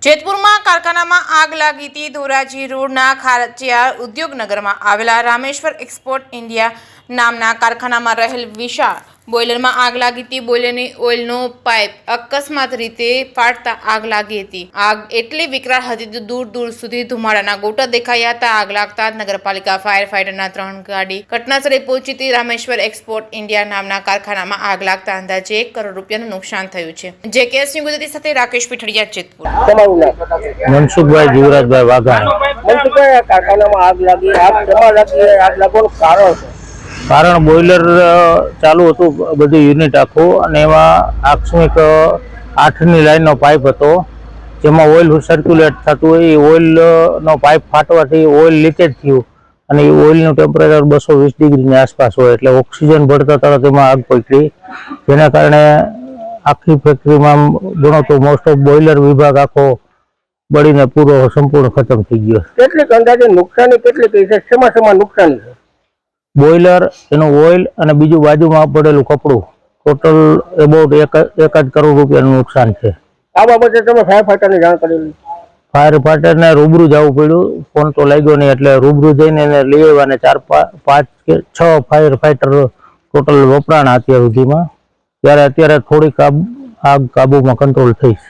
જેતપુરમાં કારખાનામાં આગ લાગી હતી। ધોરાજી રોડના ખારચિયા ઉદ્યોગનગરમાં આવેલા રામેશ્વર એક્સપોર્ટ ઇન્ડિયા નામના કારખાનામાં રહેલ વિશાળ બોઇલરમાં આગ લાગી હતી। બોઇલરની ઓઇલનો પાઇપ અકસ્માત રીતે ફાટતા આગ લાગી હતી। આગ એટલી વિકરાળ હતી કે દૂર દૂર સુધી ધુમાડાના ગોટા દેખાયા હતા। આગ લાગતા નગરપાલિકા ફાયર ફાઇટરના 3 ગાડી ઘટનાસ્થળે પહોંચી હતી। રામેશ્વર એક્સપોર્ટ ઇન્ડિયા નામના કારખાનામાં આગ લાગતા અંદાજે 1 કરોડ રૂપિયાનું નુકસાન થયું છે। જે કેસની ગુજરાતી સાથે રાકેશ પીઠડિયા, જેતપુર। મનસુખભાઈ જીવરાજભાઈ વાઘાણી। મનસુખભાઈ, કારખાનામાં આગ લાગી, આગ કેમાં લાગી, આગ લાગવાનું કારણ બોઇલર ચાલુ હતું, બધું યુનિટ આખું, અને એમાં આકસ્મિક 8ની લાઈનનો પાઇપ હતો, જેમાં ઓઇલ સર્ક્યુલેટ થતું હોય, એ ઓઇલનો પાઇપ ફાટવાથી ઓઇલ લીકેજ થયું, અને એ ઓઇલનું ટેમ્પરેચર 220 ડિગ્રીની આસપાસ હોય, એટલે ઓક્સિજન ભળતા તરત એમાં આગ પકડી, જેના કારણે આખી ફેક્ટરીમાં ગણો તો મોસ્ટ ઓફ બોઇલર વિભાગ આખો બળીને પૂરો સંપૂર્ણ ખતમ થઈ ગયો। કેટલીક અંદાજે નુકસાની કેટલી થઈ છે, શેમાં નુકસાની છે? બોઇલર, એનું ઓઇલ અને બીજું બાજુમાં પડેલું કપડું, ટોટલ એબાઉટ 1 કરોડ રૂપિયાનું નુકસાન છે। આ બાબતે તમે ફાયર ફાઈટરની જાણ કરેલી? ફાયર ફાઈટરને રૂબરૂ જવું પડ્યું, ફોન તો લાગ્યો નહીં, એટલે રૂબરૂ જઈને એને લઈ આવ્યા, અને 4, 5 કે 6 ફાયર ફાઈટર ટોટલ વપરાણા અત્યાર સુધીમાં। ત્યારે અત્યારે થોડીક આગ કાબુમાં કંટ્રોલ થઈ છે।